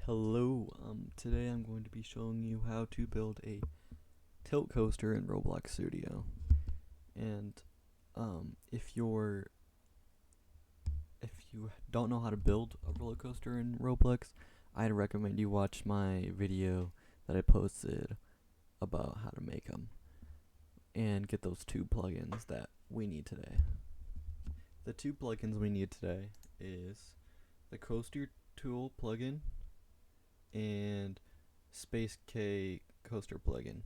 Hello, today I'm going to be showing you how to build a tilt coaster in Roblox Studio. And if you don't know how to build a roller coaster in Roblox, I'd recommend you watch my video that I posted about how to make them and get those two plugins that we need today. The two plugins we need today is the Coaster Tool plugin and Space K coaster plugin.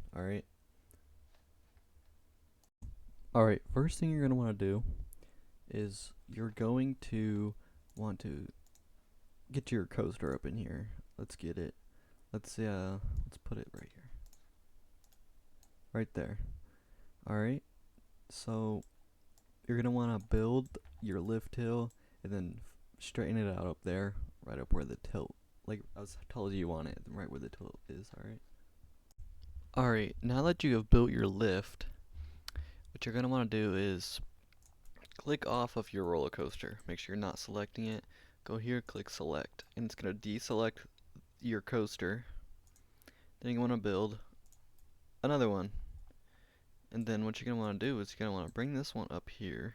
Alright, first thing you're going to want to do is you're going to want to get your coaster up in here. Let's get it. Let's put it right here. Right there. Alright, so you're going to want to build your lift hill and then straighten it out up there, right up where the tilt, like I was told you want it, right where the tilt is. Alright, now that you have built your lift, what you're going to want to do is click off of your roller coaster. Make sure you're not selecting it. Go here, click select, and it's going to deselect your coaster. Then you want to build another one. And then what you're going to want to do is you're going to want to bring this one up here.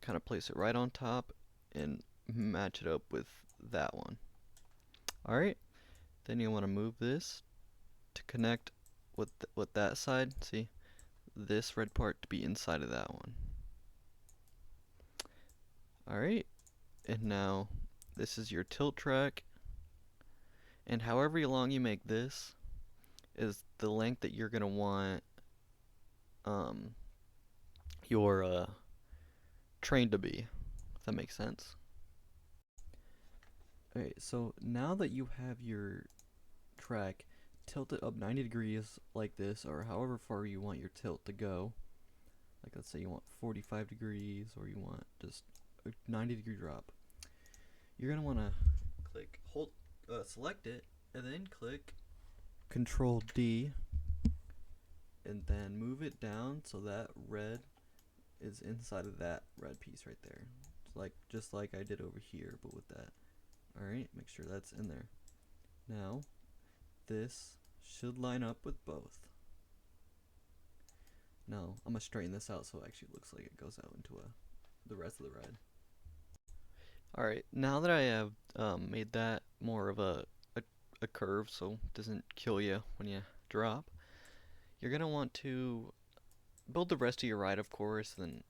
Kind of place it right on top and match it up with that one. Alright, then you want to move this to connect with that side. See, this red part to be inside of that one. Alright, and now this is your tilt track, and however long you make this is the length that you're gonna want your train to be, if that makes sense. Okay, so now that you have your track tilted up 90 degrees like this, or however far you want your tilt to go, like let's say you want 45 degrees or you want just a 90-degree drop, you're gonna want to select it and then click Control D and then move it down so that red is inside of that red piece right there, just like I did over here, but with that. Alright, make sure that's in there. Now this should line up with both. Now I'm gonna straighten this out so it actually looks like it goes out into the rest of the ride. Alright, now that I have made that more of a curve so it doesn't kill you when you drop, you're gonna want to build the rest of your ride, of course, and then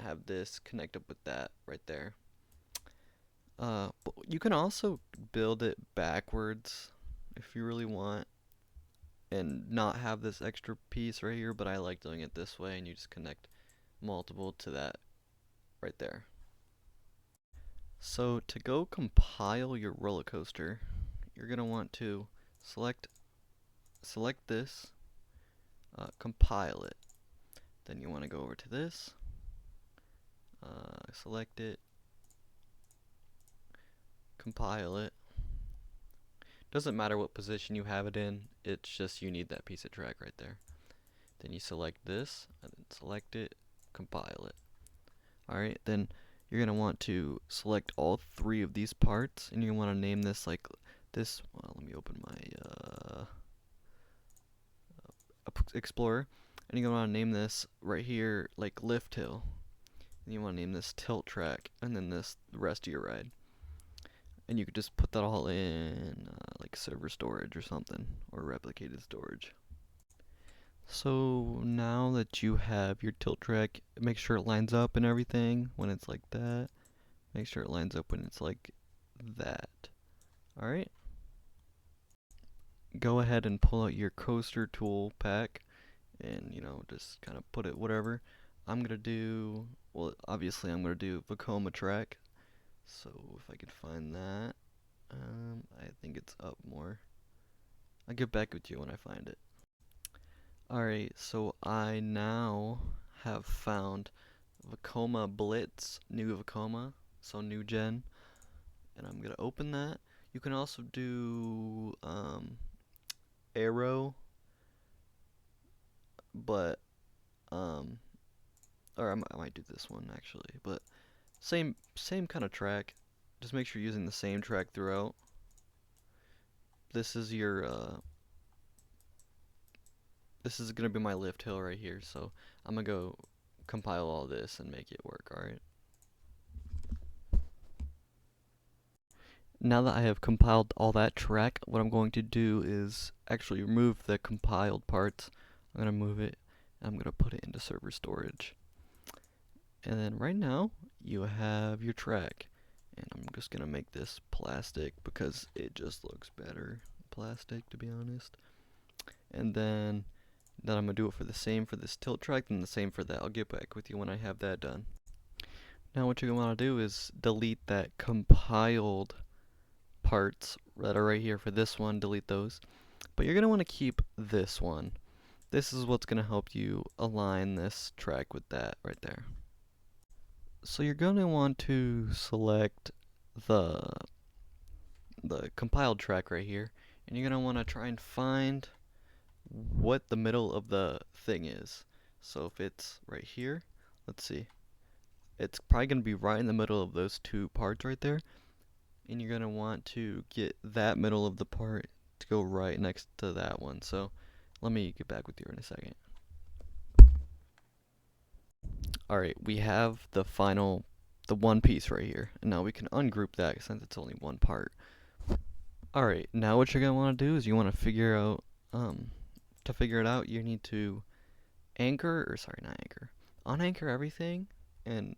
have this connect up with that right there. But you can also build it backwards if you really want and not have this extra piece right here, but I like doing it this way, and you just connect multiple to that right there. So to go compile your roller coaster, you're gonna want to select this, compile it. Then you want to go over to this, select it, compile it. Doesn't matter what position you have it in, it's just you need that piece of track right there. Then you select this, and then select it, compile it. Alright, then you're going to want to select all three of these parts, and you want to name this like this. Well, let me open my Explorer, and you're going to want to name this right here like Lift Hill. And you want to name this Tilt Track, and then this the rest of your ride. And you could just put that all in like server storage or something, or replicated storage. So now that you have your tilt track, make sure it lines up and everything when it's like that. Make sure it lines up when it's like that. Alright. Go ahead and pull out your coaster tool pack and, just kind of put it whatever. I'm going to do, well, obviously I'm going to do Vekoma track. So if I could find that, I think it's up more. I'll get back with you when I find it. Alright, so I now have found Vekoma Blitz, new Vekoma, so new gen, and I'm gonna open that. You can also do Arrow, but or I might do this one actually, but same kind of track, just make sure you're using the same track throughout. This is your this is gonna be my lift hill right here, so I'm gonna go compile all this and make it work, alright? Now that I have compiled all that track, what I'm going to do is actually remove the compiled parts. I'm gonna move it, and I'm gonna put it into server storage. And then right now, you have your track. And I'm just gonna make this plastic because it just looks better. Plastic, to be honest. And then I'm gonna do it for the same for this tilt track and the same for that. I'll get back with you when I have that done. Now what you're gonna wanna do is delete that compiled parts that are right here for this one, delete those. But you're gonna wanna keep this one. This is what's gonna help you align this track with that right there. So you're gonna want to select the compiled track right here, and you're gonna wanna try and find what the middle of the thing is. So if it's right here, let's see. It's probably going to be right in the middle of those two parts right there. And you're going to want to get that middle of the part to go right next to that one. So let me get back with you in a second. Alright, we have the one piece right here. And now we can ungroup that since it's only one part. Alright, now what you're going to want to do is you want to figure out, to figure it out, you need to unanchor everything and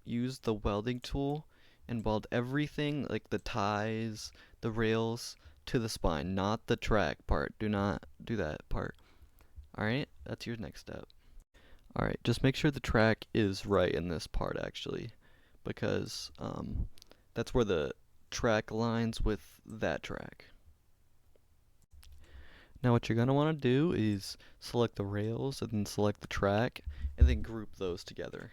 use the welding tool and weld everything, like the ties, the rails, to the spine, not the track part. Do not do that part. Alright, that's your next step. Alright, just make sure the track is right in this part actually, because that's where the track aligns with that track. Now what you're going to want to do is select the rails and then select the track and then group those together.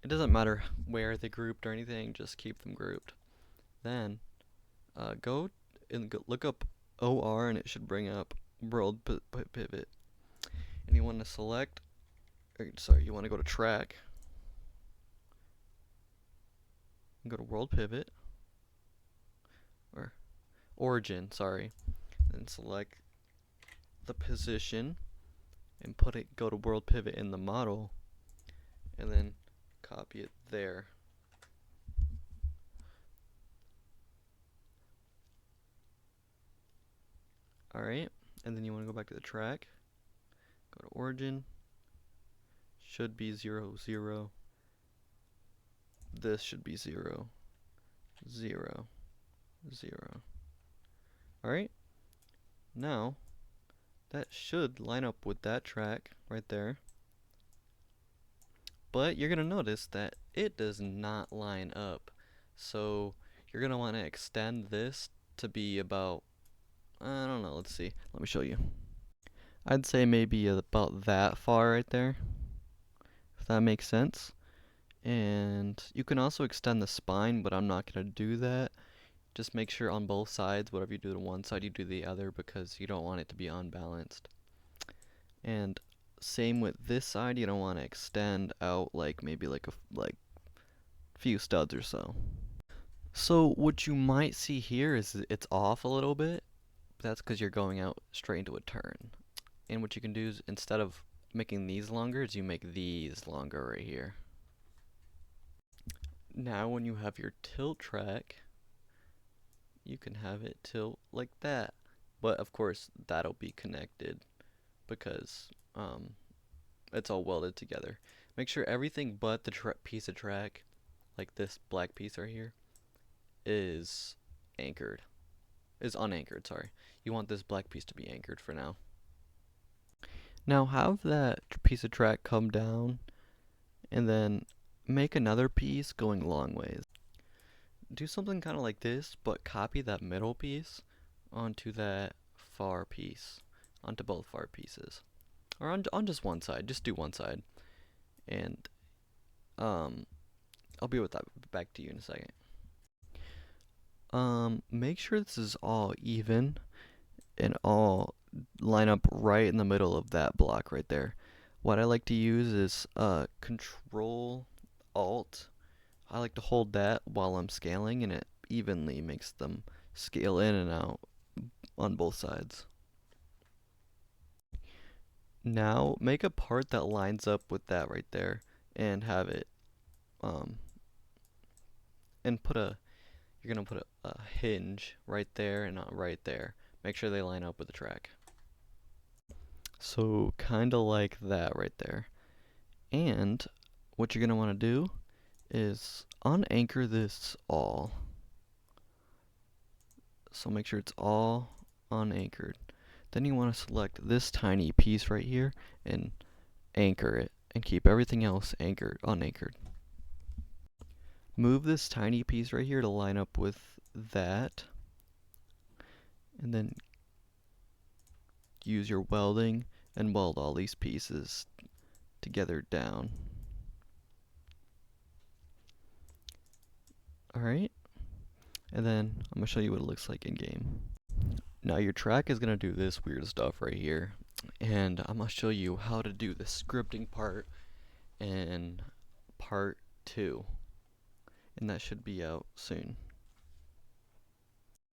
It doesn't matter where they grouped or anything, just keep them grouped. Then go and look up OR and it should bring up world pivot. And you want to select, you want to go to track, and go to world pivot, or origin, sorry. Then select the position and go to world pivot in the model, and then copy it there. Alright, and then you want to go back to the track, go to origin, should be 0, 0. This should be 0, 0, 0. Alright, now that should line up with that track right there. But you're going to notice that it does not line up. So you're going to want to extend this to be about, I don't know, let's see. Let me show you. I'd say maybe about that far right there, if that makes sense. And you can also extend the spine, but I'm not going to do that. Just make sure on both sides, whatever you do to one side, you do the other, because you don't want it to be unbalanced. And same with this side, you don't want to extend out like maybe like a few studs or so. So what you might see here is it's off a little bit. That's because you're going out straight into a turn. And what you can do is, instead of making these longer, is you make these longer right here. Now when you have your tilt track, you can have it tilt like that. But of course that'll be connected because it's all welded together. Make sure everything but the piece of track, like this black piece right here, is unanchored, sorry. You want this black piece to be anchored for now. Now have that piece of track come down and then make another piece going long ways. Do something kind of like this, but copy that middle piece onto that far piece, onto both far pieces, or on just one side. Just do one side, and I'll be with that back to you in a second. Make sure this is all even and all line up right in the middle of that block right there. What I like to use is Control Alt I like to hold that while I'm scaling, and it evenly makes them scale in and out on both sides. Now make a part that lines up with that right there, and have it um and you're gonna put a hinge right there and not right there. Make sure they line up with the track. So kinda like that right there. And what you're gonna wanna do is unanchor this all. So make sure it's all unanchored. Then you want to select this tiny piece right here and anchor it and keep everything else unanchored. Move this tiny piece right here to line up with that, and then use your welding and weld all these pieces together down. Alright, and then I'm going to show you what it looks like in game. Now your track is going to do this weird stuff right here, and I'm going to show you how to do the scripting part in part 2, and that should be out soon.